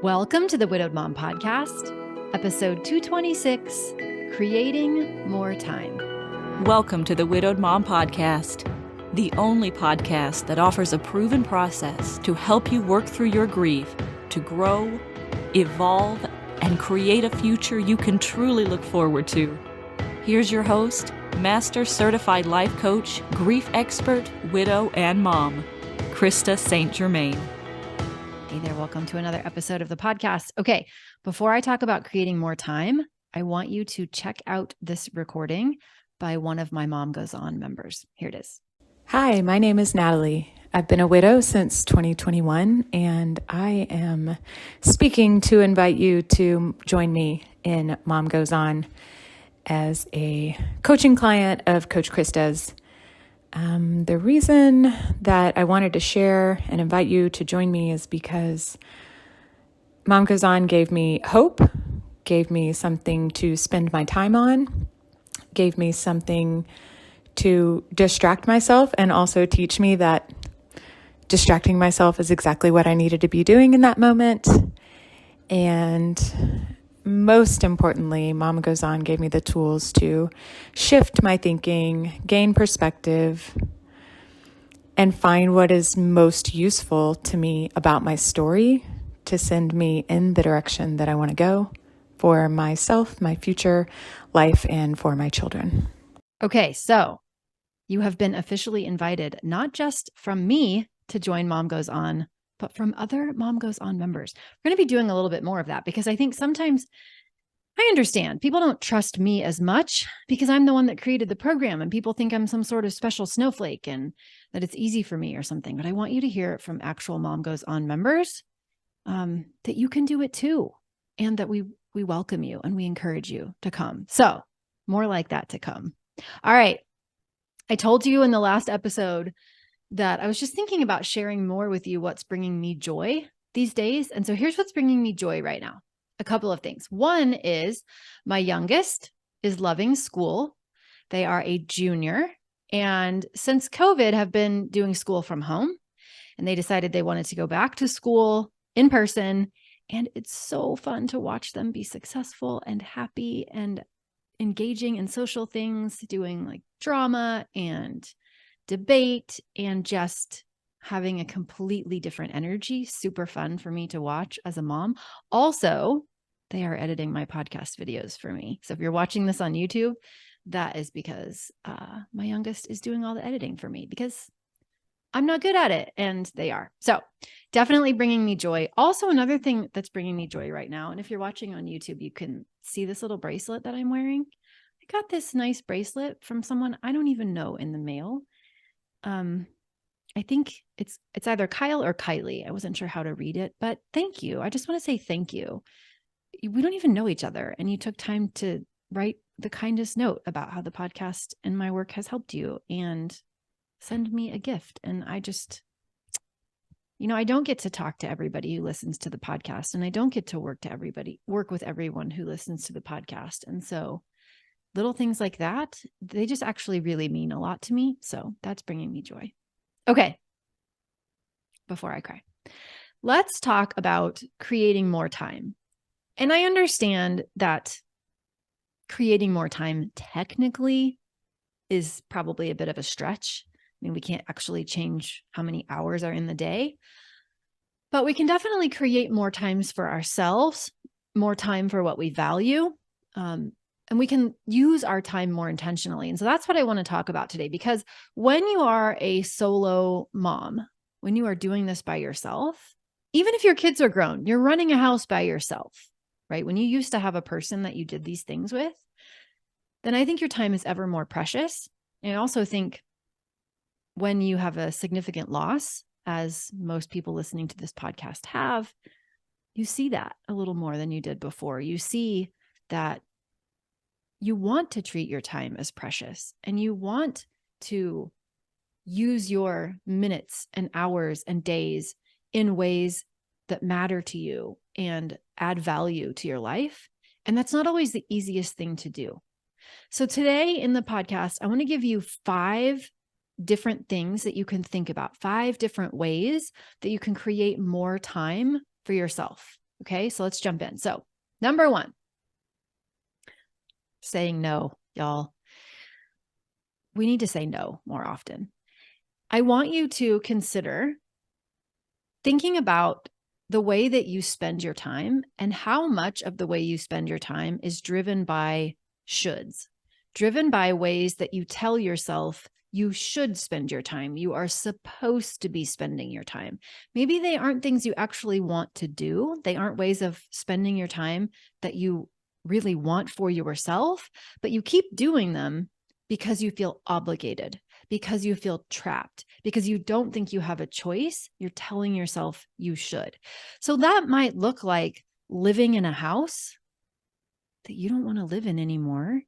Welcome to the Widowed Mom Podcast, episode 226, Creating More Time. Welcome to the Widowed Mom Podcast, the only podcast that offers a proven process to help you work through your grief, to grow, evolve, and create a future you can truly look forward to. Here's your host, Master Certified Life Coach, grief expert, widow, and mom, Krista St-Germain. Hey there, welcome to another episode of the podcast. Okay, before I talk about creating more time, I want you to check out this recording by one of my Mom Goes On members. Here it is. Hi, my name is Natalie. I've been a widow since 2021, and I am speaking to invite you to join me in Mom Goes On as a coaching client of Coach Krista's. The reason that I wanted to share and invite you to join me is because Mom Goes On gave me hope, gave me something to spend my time on, gave me something to distract myself, and also teach me that distracting myself is exactly what I needed to be doing in that moment. And most importantly, Mom Goes On gave me the tools to shift my thinking, gain perspective, and find what is most useful to me about my story to send me in the direction that I want to go for myself, my future life, and for my children. Okay, so you have been officially invited, not just from me to join Mom Goes On, but from other Mom Goes On members. We're going to be doing a little bit more of that because I think sometimes I understand people don't trust me as much because I'm the one that created the program and people think I'm some sort of special snowflake and that it's easy for me or something. But I want you to hear it from actual Mom Goes On members that you can do it too, and that we welcome you and we encourage you to come. So more like that to come. All right. I told you in the last episode that I was just thinking about sharing more with you what's bringing me joy these days. And so here's what's bringing me joy right now. A couple of things. One is my youngest is loving school. They are a junior. And since COVID have been doing school from home, and they decided they wanted to go back to school in person. And it's so fun to watch them be successful and happy and engaging in social things, doing like drama and debate and just having a completely different energy. Super fun for me to watch as a mom. Also, they are editing my podcast videos for me. So if you're watching this on YouTube, that is because my youngest is doing all the editing for me because I'm not good at it and they are. So definitely bringing me joy. Also, another thing that's bringing me joy right now, and if you're watching on YouTube, you can see this little bracelet that I'm wearing. I got this nice bracelet from someone I don't even know in the mail. I think it's either Kyle or Kylie. I wasn't sure how to read it, but thank you. I just want to say thank you. We don't even know each other, and you took time to write the kindest note about how the podcast and my work has helped you and send me a gift. And I just, I don't get to talk to everybody who listens to the podcast, and I don't get to work with everyone who listens to the podcast. And so little things like that, they just actually really mean a lot to me. So that's bringing me joy. Okay. Before I cry, let's talk about creating more time. And I understand that creating more time technically is probably a bit of a stretch. I mean, we can't actually change how many hours are in the day, but we can definitely create more times for ourselves, more time for what we value. And we can use our time more intentionally. And so that's what I want to talk about today, because when you are a solo mom, when you are doing this by yourself, even if your kids are grown, you're running a house by yourself, right? When you used to have a person that you did these things with, then I think your time is ever more precious. And I also think when you have a significant loss, as most people listening to this podcast have, you see that a little more than you did before. You see that you want to treat your time as precious, and you want to use your minutes and hours and days in ways that matter to you and add value to your life. And that's not always the easiest thing to do. So today in the podcast, I want to give you 5 different things that you can think about, 5 different ways that you can create more time for yourself. Okay, so let's jump in. So, number one, saying no, y'all. We need to say no more often. I want you to consider thinking about the way that you spend your time and how much of the way you spend your time is driven by shoulds, driven by ways that you tell yourself you should spend your time. You are supposed to be spending your time. Maybe they aren't things you actually want to do. They aren't ways of spending your time that you really want for yourself, but you keep doing them because you feel obligated, because you feel trapped, because you don't think you have a choice. You're telling yourself you should. So that might look like living in a house that you don't want to live in anymore,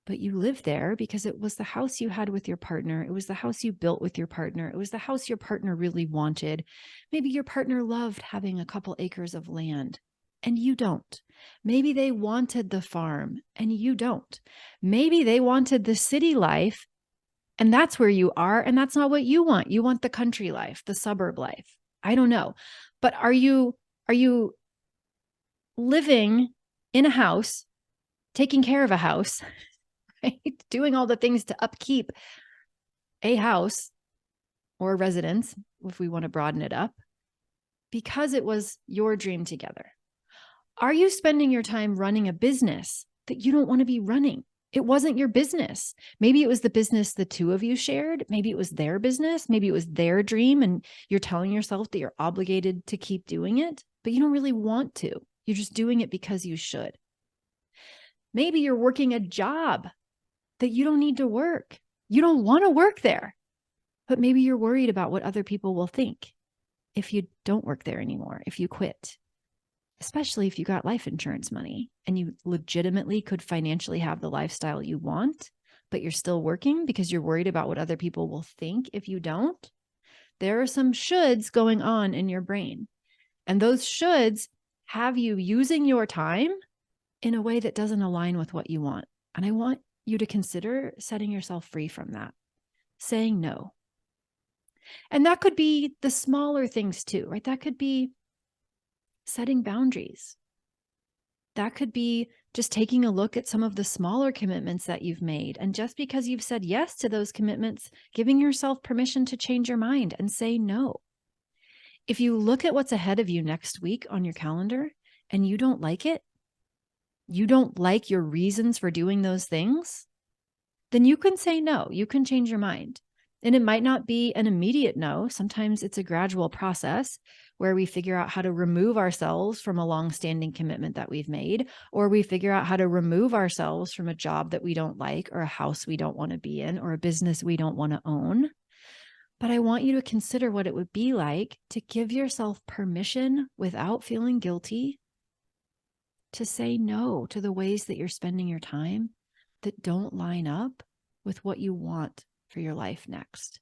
but you live there because it was the house you had with your partner. It was the house you built with your partner. It was the house your partner really wanted. Maybe your partner loved having a couple acres of land and you don't. Maybe they wanted the farm and you don't. Maybe they wanted the city life and that's where you are. And that's not what you want. You want the country life, the suburb life. I don't know. But are you living in a house, taking care of a house, right? Doing all the things to upkeep a house or a residence, if we want to broaden it up, because it was your dream together? Are you spending your time running a business that you don't want to be running? It wasn't your business. Maybe it was the business the two of you shared. Maybe it was their business. Maybe it was their dream. And you're telling yourself that you're obligated to keep doing it, but you don't really want to. You're just doing it because you should. Maybe you're working a job that you don't need to work. You don't want to work there, but maybe you're worried about what other people will think if you don't work there anymore, if you quit. Especially if you got life insurance money and you legitimately could financially have the lifestyle you want, but you're still working because you're worried about what other people will think if you don't. There are some shoulds going on in your brain. And those shoulds have you using your time in a way that doesn't align with what you want. And I want you to consider setting yourself free from that, saying no. And that could be the smaller things too, right? That could be setting boundaries. That could be just taking a look at some of the smaller commitments that you've made. And just because you've said yes to those commitments, giving yourself permission to change your mind and say no. If you look at what's ahead of you next week on your calendar and you don't like it, you don't like your reasons for doing those things, then you can say no. You can change your mind. And it might not be an immediate no. Sometimes it's a gradual process where we figure out how to remove ourselves from a long-standing commitment that we've made, or we figure out how to remove ourselves from a job that we don't like, or a house we don't want to be in, or a business we don't want to own. But I want you to consider what it would be like to give yourself permission without feeling guilty to say no to the ways that you're spending your time that don't line up with what you want for your life next.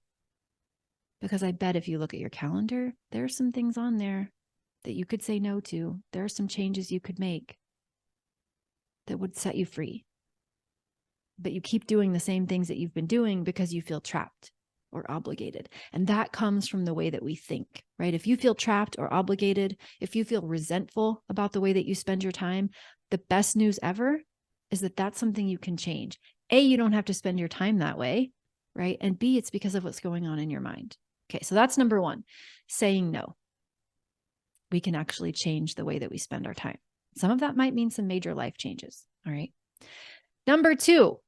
Because I bet if you look at your calendar, there are some things on there that you could say no to. There are some changes you could make that would set you free. But you keep doing the same things that you've been doing because you feel trapped or obligated. And that comes from the way that we think, right? If you feel trapped or obligated, if you feel resentful about the way that you spend your time, the best news ever is that that's something you can change. A, you don't have to spend your time that way, right? And B, it's because of what's going on in your mind. Okay, so that's number one, saying no. We can actually change the way that we spend our time. Some of that might mean some major life changes, all right? Number two,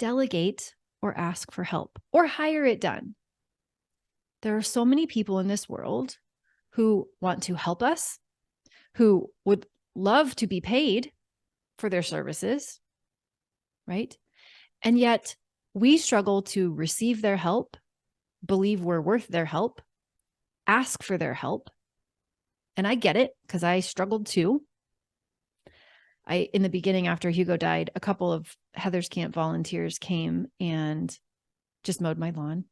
delegate or ask for help or hire it done. There are so many people in this world who want to help us, who would love to be paid for their services, right? And yet we struggle to receive their help, believe we're worth their help, ask for their help. And I get it because I struggled too. In the beginning, after Hugo died, a couple of Heather's Camp volunteers came and just mowed my lawn.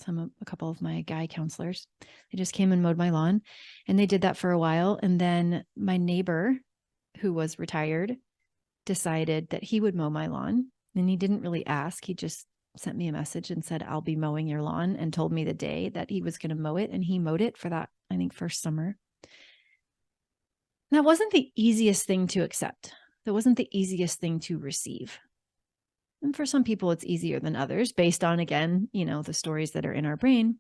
A couple of my guy counselors, they just came and mowed my lawn, and they did that for a while. And then my neighbor, who was retired, decided that he would mow my lawn, and he didn't really ask. He just sent me a message and said, "I'll be mowing your lawn," and told me the day that he was going to mow it. And he mowed it for that, I think, first summer. That wasn't the easiest thing to accept. That wasn't the easiest thing to receive. And for some people, it's easier than others based on, again, the stories that are in our brain.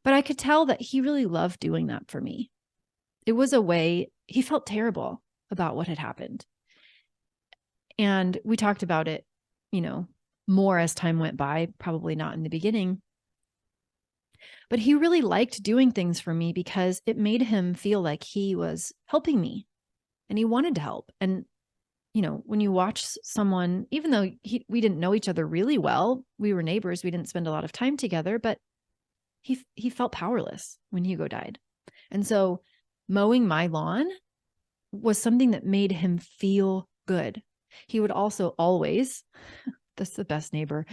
But I could tell that he really loved doing that for me. It was a way, he felt terrible about what had happened. And we talked about it, more as time went by, probably not in the beginning. But he really liked doing things for me because it made him feel like he was helping me and he wanted to help. And, when you watch someone, even though we didn't know each other really well, we were neighbors, we didn't spend a lot of time together, but he felt powerless when Hugo died. And so mowing my lawn was something that made him feel good. He would also always, that's the best neighbor.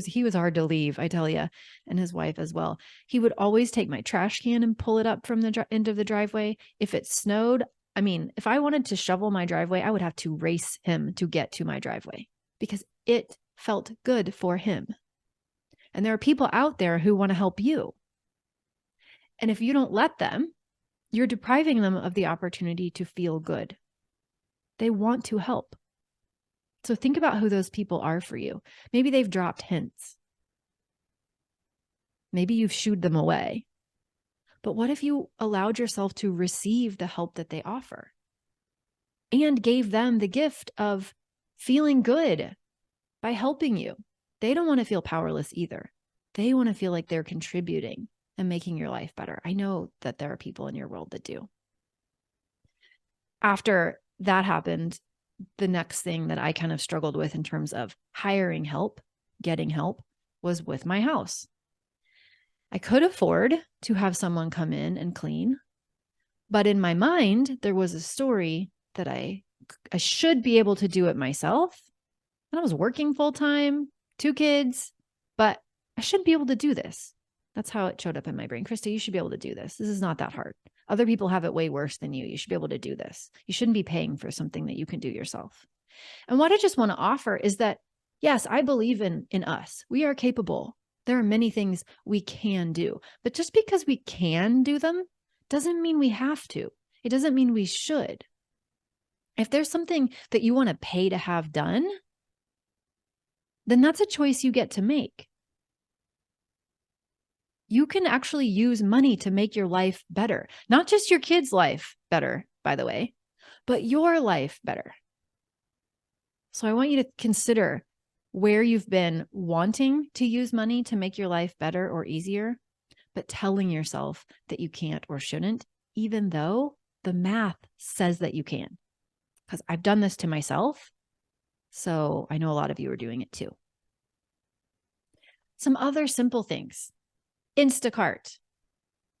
He was hard to leave, I tell you, and his wife as well. He would always take my trash can and pull it up from the end of the driveway. If it snowed, if I wanted to shovel my driveway, I would have to race him to get to my driveway because it felt good for him. And there are people out there who want to help you. And if you don't let them, you're depriving them of the opportunity to feel good. They want to help. So think about who those people are for you. Maybe they've dropped hints. Maybe you've shooed them away. But what if you allowed yourself to receive the help that they offer and gave them the gift of feeling good by helping you? They don't want to feel powerless either. They want to feel like they're contributing and making your life better. I know that there are people in your world that do. After that happened, the next thing that I kind of struggled with in terms of hiring help, getting help, was with my house. I could afford to have someone come in and clean, but in my mind, there was a story that I should be able to do it myself. And I was working full time, 2 kids, but I shouldn't be able to do this. That's how it showed up in my brain. Krista, you should be able to do this. This is not that hard. Other people have it way worse than you. You should be able to do this. You shouldn't be paying for something that you can do yourself. And what I just want to offer is that, yes, I believe in us. We are capable. There are many things we can do, but just because we can do them doesn't mean we have to. It doesn't mean we should. If there's something that you want to pay to have done, then that's a choice you get to make. You can actually use money to make your life better. Not just your kids' life better, by the way, but your life better. So I want you to consider where you've been wanting to use money to make your life better or easier, but telling yourself that you can't or shouldn't, even though the math says that you can. Because I've done this to myself, so I know a lot of you are doing it too. Some other simple things. Instacart,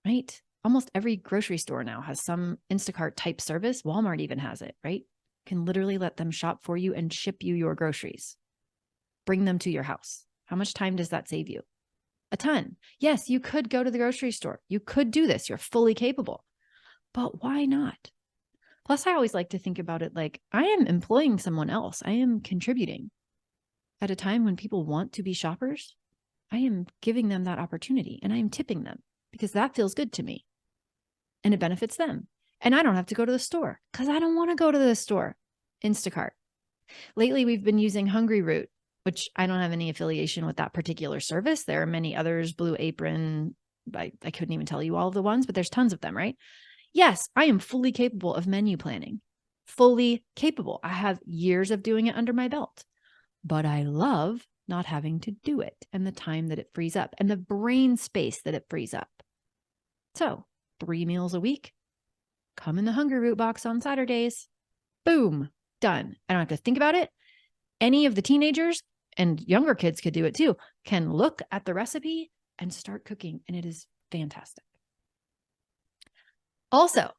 right? Almost every grocery store now has some Instacart type service. Walmart even has it, right? Can literally let them shop for you and ship you your groceries. Bring them to your house. How much time does that save you? A ton. Yes, you could go to the grocery store. You could do this. You're fully capable. But why not? Plus, I always like to think about it like I am employing someone else. I am contributing. At a time when people want to be shoppers, I am giving them that opportunity and I am tipping them because that feels good to me and it benefits them. And I don't have to go to the store because I don't want to go to the store. Instacart. Lately, we've been using Hungry Root, which I don't have any affiliation with that particular service. There are many others, Blue Apron. I couldn't even tell you all of the ones, but there's tons of them, right? Yes, I am fully capable of menu planning. Fully capable. I have years of doing it under my belt. But I love not having to do it and the time that it frees up and the brain space that it frees up. So 3 meals a week, come in the Hungry Root box on Saturdays. Boom, done. I don't have to think about it. Any of the teenagers and younger kids could do it too, can look at the recipe and start cooking. And it is fantastic. Also,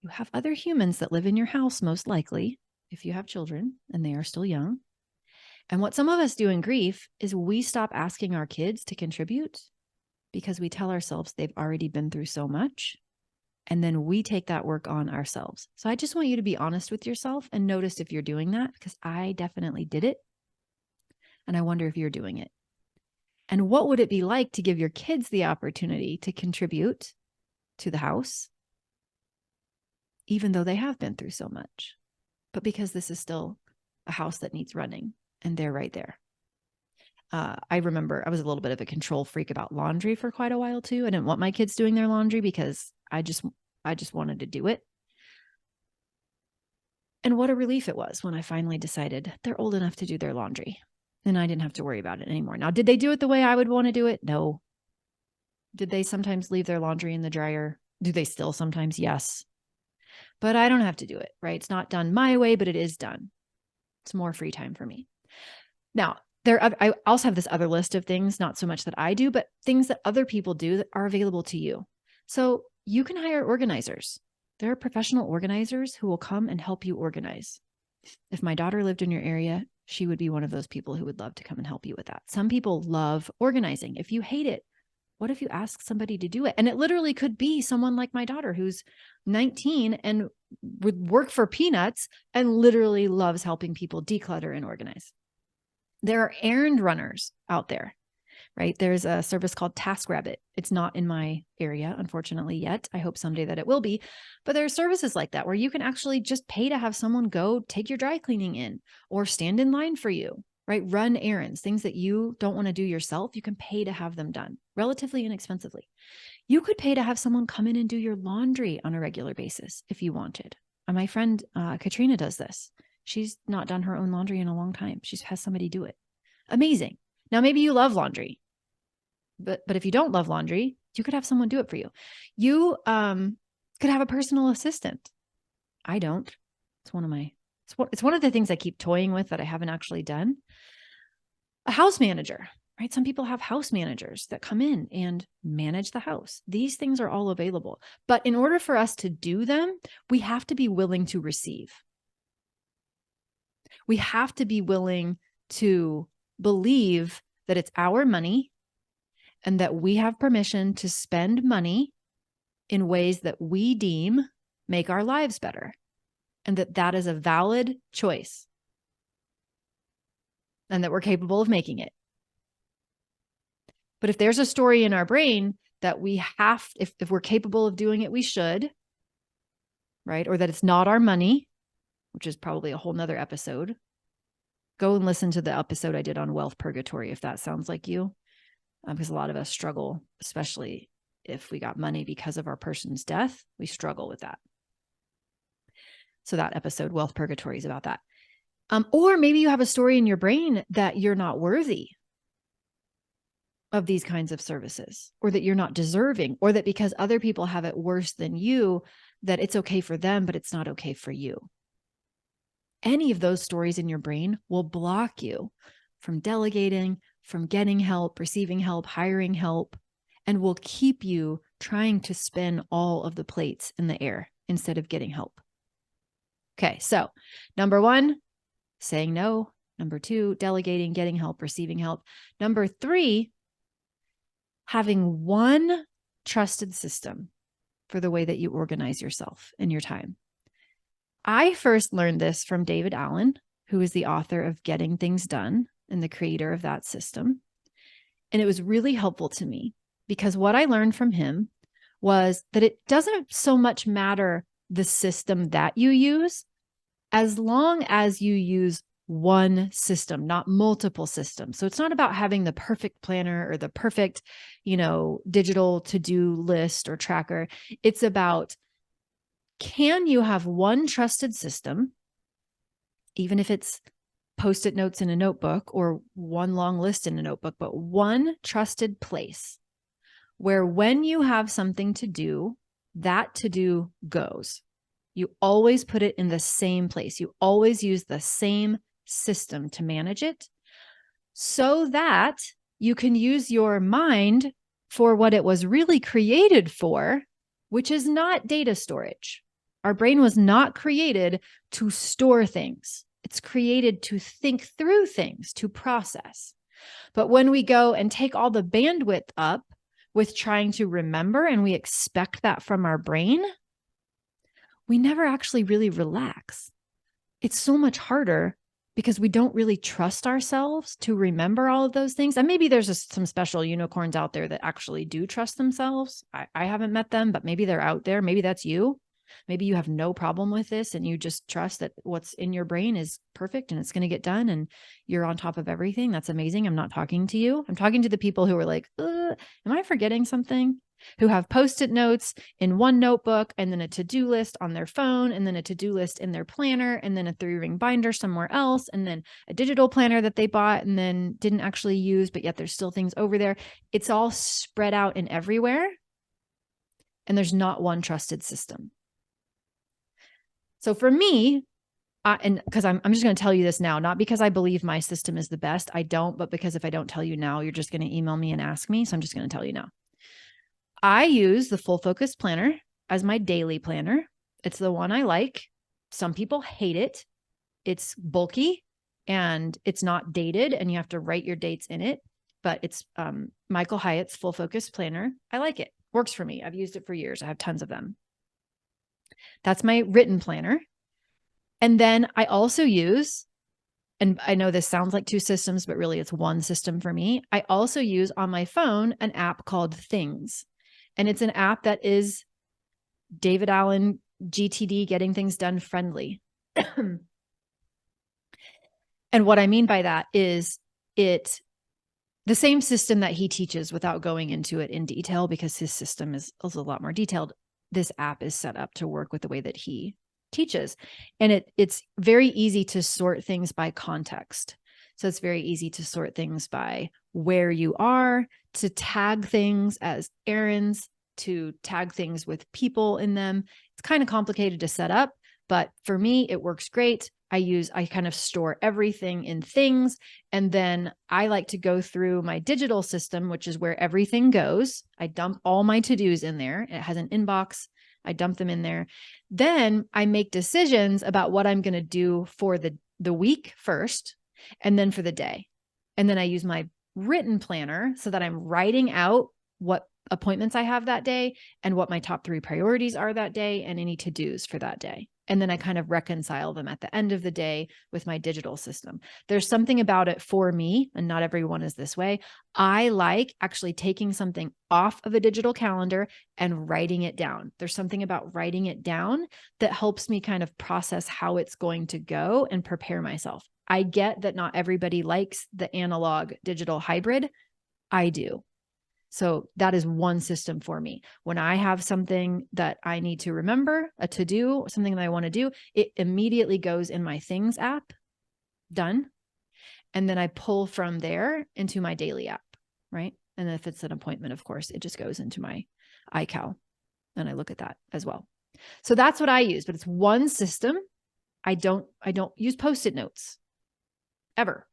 you have other humans that live in your house, most likely, if you have children and they are still young. And what some of us do in grief is we stop asking our kids to contribute because we tell ourselves they've already been through so much. And then we take that work on ourselves. So I just want you to be honest with yourself and notice if you're doing that, because I definitely did it. And I wonder if you're doing it. And what would it be like to give your kids the opportunity to contribute to the house even though they have been through so much, but because this is still a house that needs running and they're right there. I remember I was a little bit of a control freak about laundry for quite a while too. I didn't want my kids doing their laundry because I just wanted to do it. And what a relief it was when I finally decided they're old enough to do their laundry and I didn't have to worry about it anymore. Now, did they do it the way I would want to do it? No. Did they sometimes leave their laundry in the dryer? Do they still sometimes? Yes. But I don't have to do it, right? It's not done my way, but it is done. It's more free time for me. Now, I also have this other list of things, not so much that I do, but things that other people do that are available to you. So you can hire organizers. There are professional organizers who will come and help you organize. If my daughter lived in your area, she would be one of those people who would love to come and help you with that. Some people love organizing. If you hate it, what if you ask somebody to do it? And it literally could be someone like my daughter who's 19 and would work for peanuts and literally loves helping people declutter and organize. There are errand runners out there, right? There's a service called TaskRabbit. It's not in my area, unfortunately, yet. I hope someday that it will be. But there are services like that where you can actually just pay to have someone go take your dry cleaning in or stand in line for you, right? Run errands, things that you don't want to do yourself. You can pay to have them done relatively inexpensively. You could pay to have someone come in and do your laundry on a regular basis if you wanted. My friend Katrina does this. She's not done her own laundry in a long time. She has somebody do it. Amazing. Now, maybe you love laundry, but if you don't love laundry, you could have someone do it for you. You could have a personal assistant. I don't. It's one of the things I keep toying with that I haven't actually done. A house manager, right? Some people have house managers that come in and manage the house. These things are all available. But in order for us to do them, we have to be willing to receive. We have to be willing to believe that it's our money and that we have permission to spend money in ways that we deem make our lives better, and that is a valid choice and that we're capable of making it. But if there's a story in our brain that we have, if we're capable of doing it, we should, right? Or that it's not our money, which is probably a whole nother episode. Go and listen to the episode I did on wealth purgatory if that sounds like you, because a lot of us struggle, especially if we got money because of our person's death. We struggle with that. So that episode, Wealth Purgatory, is about that. Or maybe you have a story in your brain that you're not worthy of these kinds of services, or that you're not deserving, or that because other people have it worse than you, that it's okay for them, but it's not okay for you. Any of those stories in your brain will block you from delegating, from getting help, receiving help, hiring help, and will keep you trying to spin all of the plates in the air instead of getting help. Okay, so number 1, saying no. Number 2, delegating, getting help, receiving help. Number 3, having one trusted system for the way that you organize yourself and your time. I first learned this from David Allen, who is the author of Getting Things Done and the creator of that system. And it was really helpful to me because what I learned from him was that it doesn't so much matter the system that you use, as long as you use one system, not multiple systems. So it's not about having the perfect planner or the perfect, digital to-do list or tracker. It's about, can you have one trusted system, even if it's Post-it notes in a notebook or one long list in a notebook, but one trusted place where when you have something to do, that to-do goes. You always put it in the same place. You always use the same system to manage it so that you can use your mind for what it was really created for, which is not data storage. Our brain was not created to store things. It's created to think through things, to process. But when we go and take all the bandwidth up with trying to remember, and we expect that from our brain, we never actually really relax. It's so much harder because we don't really trust ourselves to remember all of those things. And maybe there's some special unicorns out there that actually do trust themselves. I haven't met them, but maybe they're out there. Maybe that's you. Maybe you have no problem with this and you just trust that what's in your brain is perfect and it's going to get done and you're on top of everything. That's amazing. I'm not talking to you. I'm talking to the people who are like, am I forgetting something? Who have Post-it notes in one notebook and then a to-do list on their phone and then a to-do list in their planner and then a 3-ring binder somewhere else and then a digital planner that they bought and then didn't actually use, but yet there's still things over there. It's all spread out and everywhere. And there's not one trusted system. So for me, and because I'm just going to tell you this now, not because I believe my system is the best. I don't, but because if I don't tell you now, you're just going to email me and ask me. So I'm just going to tell you now. I use the Full Focus Planner as my daily planner. It's the one I like. Some people hate it. It's bulky and it's not dated and you have to write your dates in it, but it's Michael Hyatt's Full Focus Planner. I like it. Works for me. I've used it for years. I have tons of them. That's my written planner. And then I also use, and I know this sounds like 2 systems, but really it's one system for me. I also use on my phone an app called Things. And it's an app that is David Allen, GTD, getting things done friendly. And what I mean by that is the same system that he teaches without going into it in detail, because his system is also a lot more detailed. This app is set up to work with the way that he teaches. And it's very easy to sort things by context. So it's very easy to sort things by where you are, to tag things as errands, to tag things with people in them. It's kind of complicated to set up, but for me, it works great. I kind of store everything in Things. And then I like to go through my digital system, which is where everything goes. I dump all my to-dos in there. It has an inbox. I dump them in there. Then I make decisions about what I'm going to do for the week first, and then for the day. And then I use my written planner so that I'm writing out what appointments I have that day and what my top 3 priorities are that day and any to-dos for that day. And then I kind of reconcile them at the end of the day with my digital system. There's something about it for me, and not everyone is this way. I like actually taking something off of a digital calendar and writing it down. There's something about writing it down that helps me kind of process how it's going to go and prepare myself. I get that not everybody likes the analog digital hybrid. I do. So that is one system for me. When I have something that I need to remember, a to-do, something that I want to do, it immediately goes in my Things app, done. And then I pull from there into my daily app, right? And if it's an appointment, of course, it just goes into my iCal and I look at that as well. So that's what I use, but it's one system. I don't use Post-it notes ever.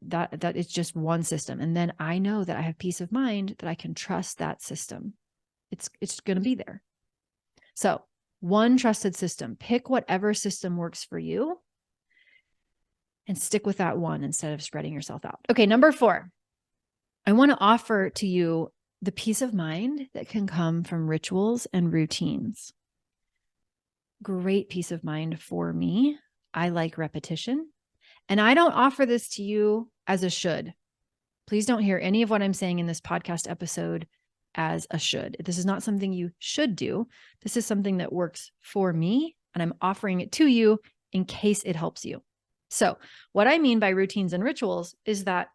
That is just one system. And then I know that I have peace of mind that I can trust that system. It's going to be there. So one trusted system, pick whatever system works for you and stick with that one instead of spreading yourself out. Okay. Number 4, I want to offer to you the peace of mind that can come from rituals and routines. Great peace of mind for me. I like repetition. And I don't offer this to you as a should. Please don't hear any of what I'm saying in this podcast episode as a should. This is not something you should do. This is something that works for me, and I'm offering it to you in case it helps you. So what I mean by routines and rituals is that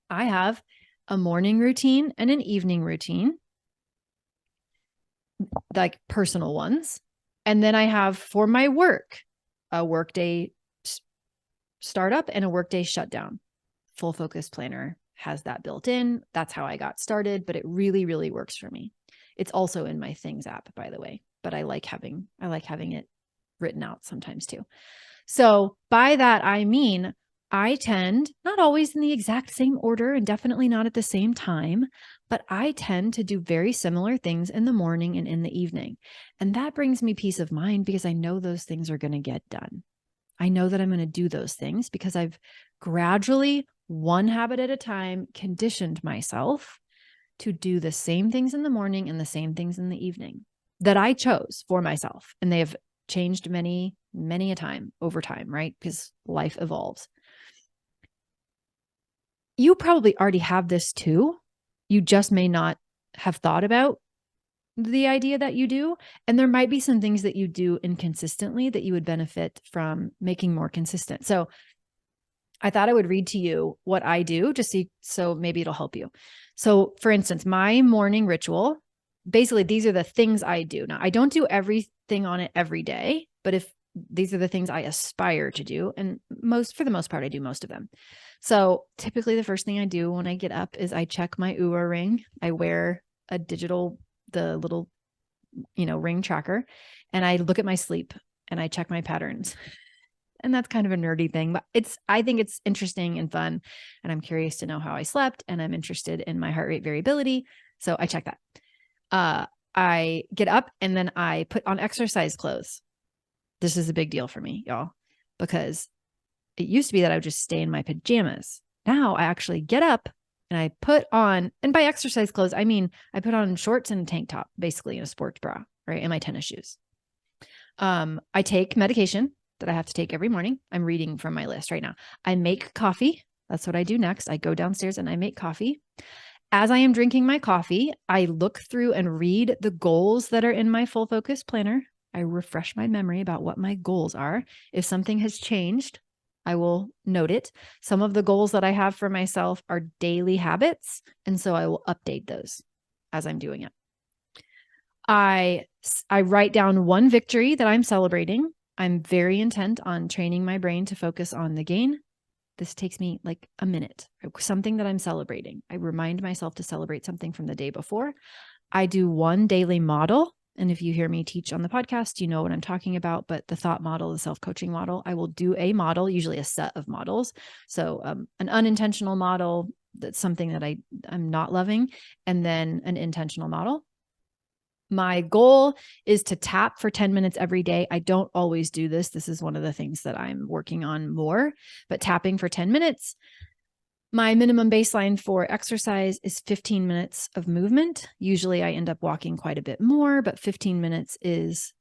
I have a morning routine and an evening routine, like personal ones. And then I have for my work, a workday startup and a workday shutdown. Full Focus Planner has that built in. That's how I got started, but it really, really works for me. It's also in my Things app, by the way, but I like having it written out sometimes too. So by that, I mean, I tend, not always in the exact same order and definitely not at the same time, but I tend to do very similar things in the morning and in the evening. And that brings me peace of mind because I know those things are going to get done. I know that I'm going to do those things because I've gradually, one habit at a time, conditioned myself to do the same things in the morning and the same things in the evening that I chose for myself. And they have changed many, many a time over time, right? Because life evolves. You probably already have this too. You just may not have thought about the idea that you do. And there might be some things that you do inconsistently that you would benefit from making more consistent. So I thought I would read to you what I do so maybe it'll help you. So for instance, my morning ritual, basically these are the things I do. Now I don't do everything on it every day, but if these are the things I aspire to do, and for the most part, I do most of them. So typically the first thing I do when I get up is I check my Oura ring. I wear the little, ring tracker, and I look at my sleep and I check my patterns. And that's kind of a nerdy thing, but I think it's interesting and fun. And I'm curious to know how I slept, and I'm interested in my heart rate variability. So I check that. I get up and then I put on exercise clothes. This is a big deal for me, y'all, because it used to be that I would just stay in my pajamas. Now I actually get up and I put on, and by exercise clothes, I mean, I put on shorts and a tank top, basically, in a sports bra, right? And my tennis shoes. I take medication that I have to take every morning. I'm reading from my list right now. I make coffee. That's what I do next. I go downstairs and I make coffee. As I am drinking my coffee, I look through and read the goals that are in my full focus planner. I refresh my memory about what my goals are. If something has changed, I will note it. Some of the goals that I have for myself are daily habits, and so I will update those as I'm doing it. I write down one victory that I'm celebrating. I'm very intent on training my brain to focus on the gain. This takes me like a minute, something that I'm celebrating. I remind myself to celebrate something from the day before. I do one daily model. And if you hear me teach on the podcast, you know what I'm talking about. But the thought model, the self-coaching model, I will do a model, usually a set of models. So an unintentional model, that's something that I'm not loving, and then an intentional model. My goal is to tap for 10 minutes every day. I don't always do this. This is one of the things that I'm working on more, but tapping for 10 minutes. My minimum baseline for exercise is 15 minutes of movement. Usually I end up walking quite a bit more, but 15 minutes is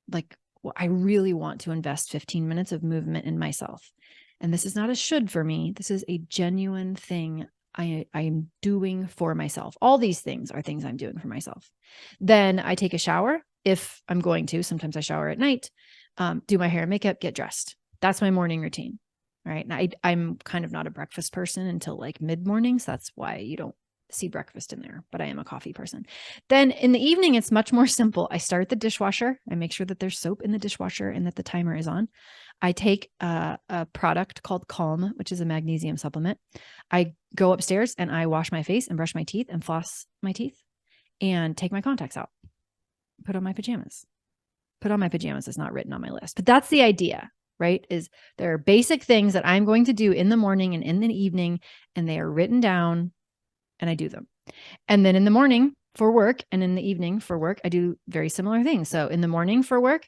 like, well, I really want to invest 15 minutes of movement in myself. And this is not a should for me. This is a genuine thing I'm doing for myself. All these things are things I'm doing for myself. Then I take a shower if I'm going to. Sometimes I shower at night, do my hair and makeup, get dressed. That's my morning routine. All right. Now I'm kind of not a breakfast person until like mid-morning. So that's why you don't see breakfast in there, but I am a coffee person. Then in the evening, it's much more simple. I start the dishwasher. I make sure that there's soap in the dishwasher and that the timer is on. I take a product called Calm, which is a magnesium supplement. I go upstairs and I wash my face and brush my teeth and floss my teeth and take my contacts out, put on my pajamas. Put on my pajamas is not written on my list, but that's the idea, right? Is there are basic things that I'm going to do in the morning and in the evening, and they are written down and I do them. And then in the morning for work and in the evening for work, I do very similar things. So in the morning for work,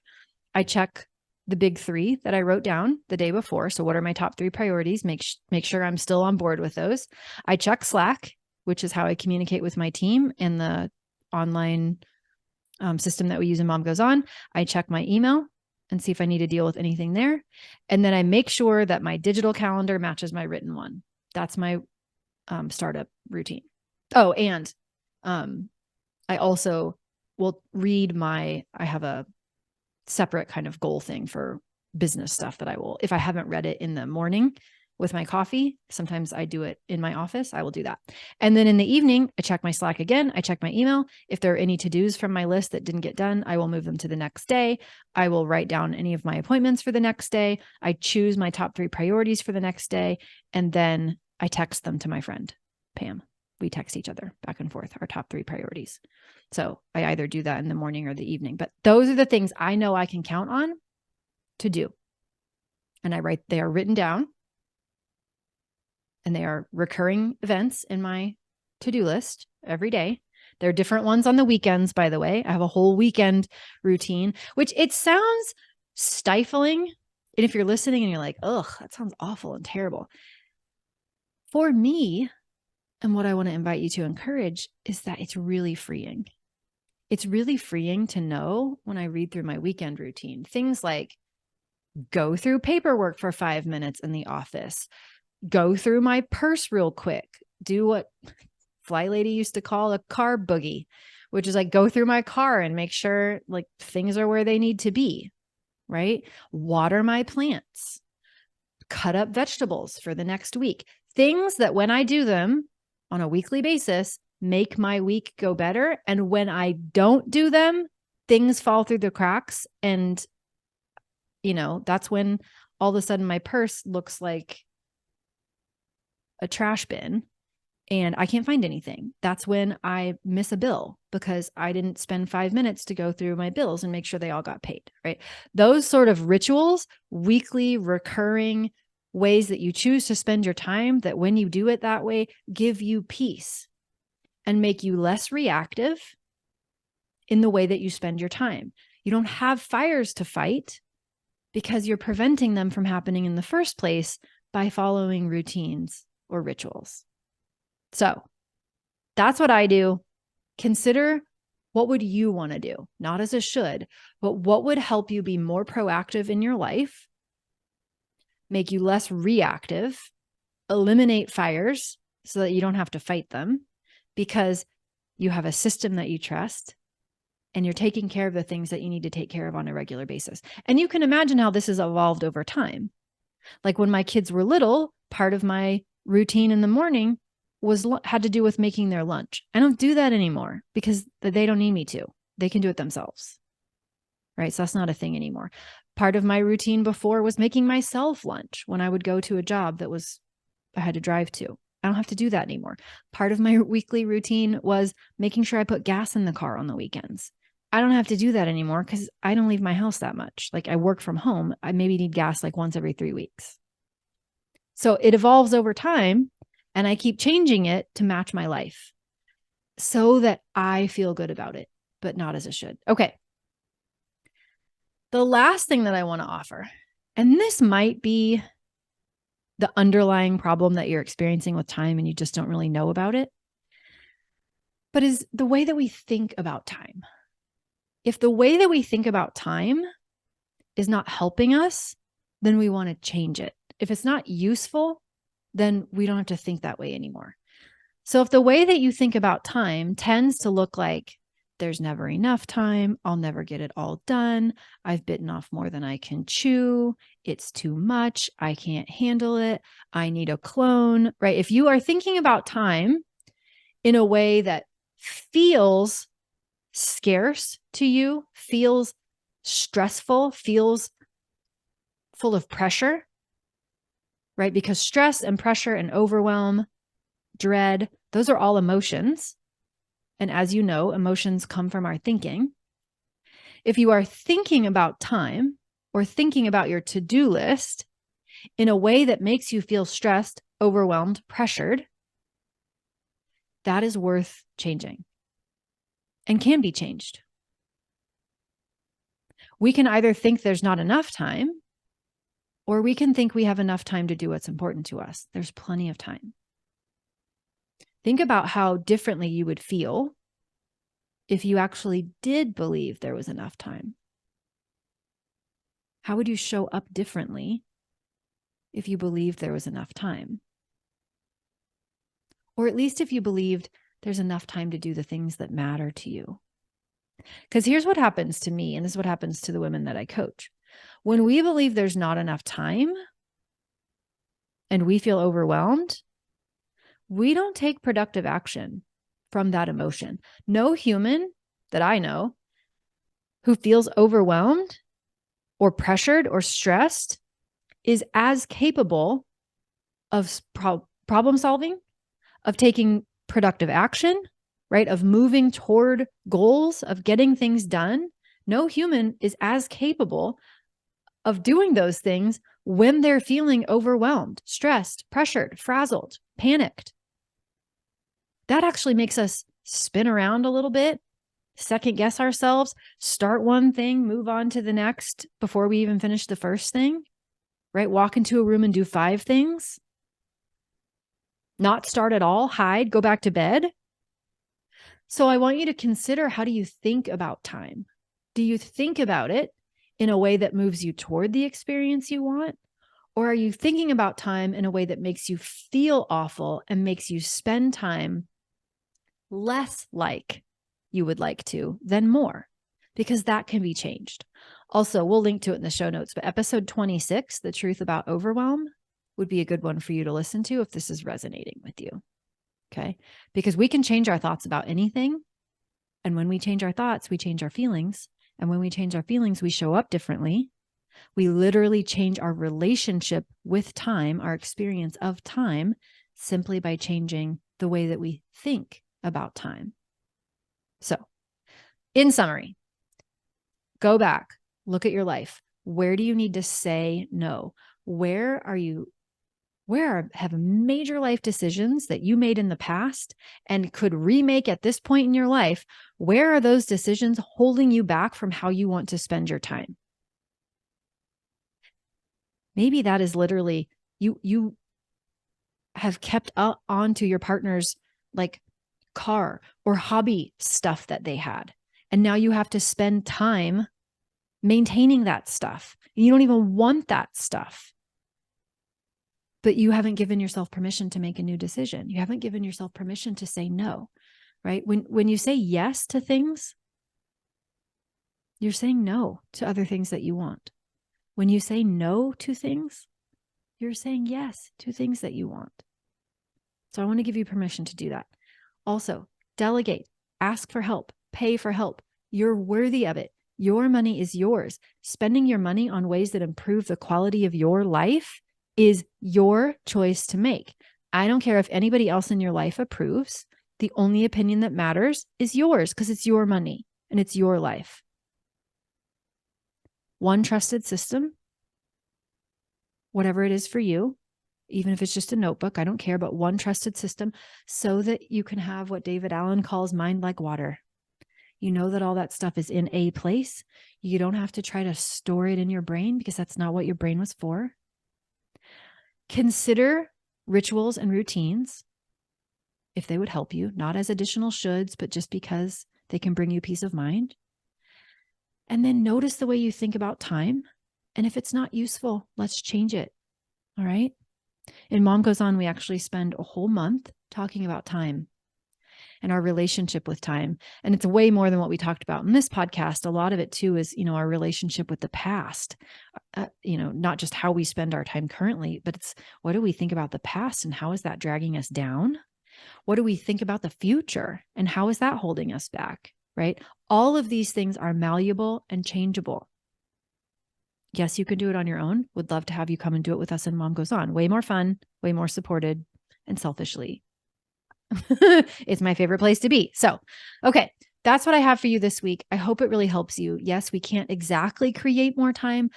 I check the big 3 that I wrote down the day before. So what are my top 3 priorities? Make sure I'm still on board with those. I check Slack, which is how I communicate with my team and the online system that we use in Mom Goes On. I check my email and see if I need to deal with anything there. And then I make sure that my digital calendar matches my written one. That's my startup routine. Oh, and I also will read I have a separate kind of goal thing for business stuff that I will, if I haven't read it in the morning with my coffee, sometimes I do it in my office, I will do that. And then in the evening, I check my Slack again. I check my email. If there are any to-dos from my list that didn't get done, I will move them to the next day. I will write down any of my appointments for the next day. I choose my top 3 priorities for the next day. And then I text them to my friend, Pam. We text each other back and forth, our top 3 priorities. So I either do that in the morning or the evening, but those are the things I know I can count on to do. And they are written down, and they are recurring events in my to-do list every day. There are different ones on the weekends, by the way. I have a whole weekend routine, which it sounds stifling. And if you're listening and you're like, ugh, that sounds awful and terrible. For me, and what I want to invite you to encourage is that it's really freeing. It's really freeing to know when I read through my weekend routine, things like go through paperwork for 5 minutes in the office, go through my purse real quick, do what Fly Lady used to call a car boogie, which is like go through my car and make sure like things are where they need to be, right? Water my plants, cut up vegetables for the next week. Things that when I do them on a weekly basis, make my week go better. And when I don't do them, things fall through the cracks. And, that's when all of a sudden my purse looks like a trash bin and I can't find anything. That's when I miss a bill because I didn't spend 5 minutes to go through my bills and make sure they all got paid, right? Those sort of rituals, weekly, recurring ways that you choose to spend your time, that when you do it that way, give you peace and make you less reactive in the way that you spend your time. You don't have fires to fight because you're preventing them from happening in the first place by following routines or rituals. So that's what I do. Consider what would you want to do? Not as a should, but what would help you be more proactive in your life, make you less reactive, eliminate fires so that you don't have to fight them because you have a system that you trust and you're taking care of the things that you need to take care of on a regular basis. And you can imagine how this has evolved over time. Like when my kids were little, part of my routine in the morning had to do with making their lunch. I don't do that anymore because they don't need me to. They can do it themselves. Right? So that's not a thing anymore. Part of my routine before was making myself lunch when I would go to a job that I had to drive to. I don't have to do that anymore. Part of my weekly routine was making sure I put gas in the car on the weekends. I don't have to do that anymore because I don't leave my house that much. Like I work from home. I maybe need gas like once every 3 weeks. So it evolves over time and I keep changing it to match my life so that I feel good about it, but not as it should. Okay. The last thing that I want to offer, and this might be the underlying problem that you're experiencing with time and you just don't really know about it, but is the way that we think about time. If the way that we think about time is not helping us, then we want to change it. If it's not useful, then we don't have to think that way anymore. So if the way that you think about time tends to look like there's never enough time, I'll never get it all done, I've bitten off more than I can chew, it's too much, I can't handle it, I need a clone, right? If you are thinking about time in a way that feels scarce to you, feels stressful, feels full of pressure, right? Because stress and pressure and overwhelm, dread, those are all emotions. And as you know, emotions come from our thinking. If you are thinking about time or thinking about your to-do list in a way that makes you feel stressed, overwhelmed, pressured, that is worth changing and can be changed. We can either think there's not enough time, or we can think we have enough time to do what's important to us. There's plenty of time. Think about how differently you would feel if you actually did believe there was enough time. How would you show up differently if you believed there was enough time? Or at least if you believed there's enough time to do the things that matter to you. Because here's what happens to me, and this is what happens to the women that I coach. When we believe there's not enough time and we feel overwhelmed, we don't take productive action from that emotion. No human that I know who feels overwhelmed or pressured or stressed is as capable of problem solving, of taking productive action, right? Of moving toward goals, of getting things done. No human is as capable of doing those things when they're feeling overwhelmed, stressed, pressured, frazzled, panicked. That actually makes us spin around a little bit, second guess ourselves, start one thing, move on to the next before we even finish the first thing, right? Walk into a room and do 5 things. Not start at all, hide, go back to bed. So I want you to consider, how do you think about time? Do you think about it in a way that moves you toward the experience you want? Or are you thinking about time in a way that makes you feel awful and makes you spend time less like you would like to, then more, because that can be changed. Also, we'll link to it in the show notes, but episode 26, The Truth About Overwhelm, would be a good one for you to listen to if this is resonating with you. Okay? Because we can change our thoughts about anything. And when we change our thoughts, we change our feelings. And when we change our feelings, we show up differently. We literally change our relationship with time, our experience of time, simply by changing the way that we think about time. So, in summary, go back, look at your life. Where do you need to say no? Where have major life decisions that you made in the past and could remake at this point in your life? Where are those decisions holding you back from how you want to spend your time? Maybe that is literally you have kept on to your partner's like car or hobby stuff that they had. And now you have to spend time maintaining that stuff. You don't even want that stuff. But you haven't given yourself permission to make a new decision. You haven't given yourself permission to say no, right? When you say yes to things, you're saying no to other things that you want. When you say no to things, you're saying yes to things that you want. So I want to give you permission to do that. Also, delegate, ask for help, pay for help. You're worthy of it. Your money is yours. Spending your money on ways that improve the quality of your life is your choice to make. I don't care if anybody else in your life approves. The only opinion that matters is yours because it's your money and it's your life. One trusted system, whatever it is for you, even if it's just a notebook, I don't care, but one trusted system so that you can have what David Allen calls mind like water. You know that all that stuff is in a place. You don't have to try to store it in your brain because that's not what your brain was for. Consider rituals and routines if they would help you, not as additional shoulds, but just because they can bring you peace of mind. And then notice the way you think about time. And if it's not useful, let's change it. All right. In Mom Goes On, we actually spend a whole month talking about time and our relationship with time. And it's way more than what we talked about in this podcast. A lot of it too is, our relationship with the past, not just how we spend our time currently, but it's what do we think about the past and how is that dragging us down? What do we think about the future and how is that holding us back? Right? All of these things are malleable and changeable. Yes, you can do it on your own. Would love to have you come and do it with us in Mom Goes On. Way more fun, way more supported, and selfishly. It's my favorite place to be. So, okay, that's what I have for you this week. I hope it really helps you. Yes, we can't exactly create more time,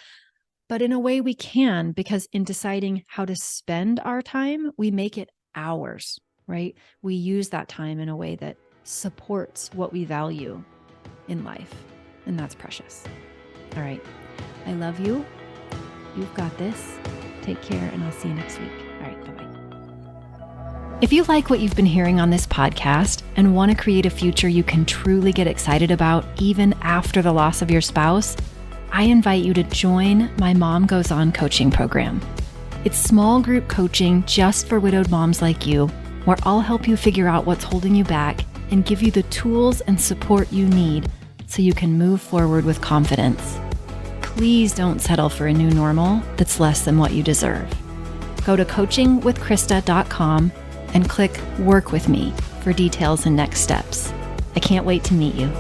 but in a way we can, because in deciding how to spend our time, we make it ours, right? We use that time in a way that supports what we value in life. And that's precious. All right. I love you. You've got this. Take care, and I'll see you next week. All right. Bye-bye. If you like what you've been hearing on this podcast and want to create a future you can truly get excited about even after the loss of your spouse, I invite you to join my Mom Goes On coaching program. It's small group coaching just for widowed moms like you, where I'll help you figure out what's holding you back and give you the tools and support you need so you can move forward with confidence. Please don't settle for a new normal that's less than what you deserve. Go to coachingwithkrista.com and click Work With Me for details and next steps. I can't wait to meet you.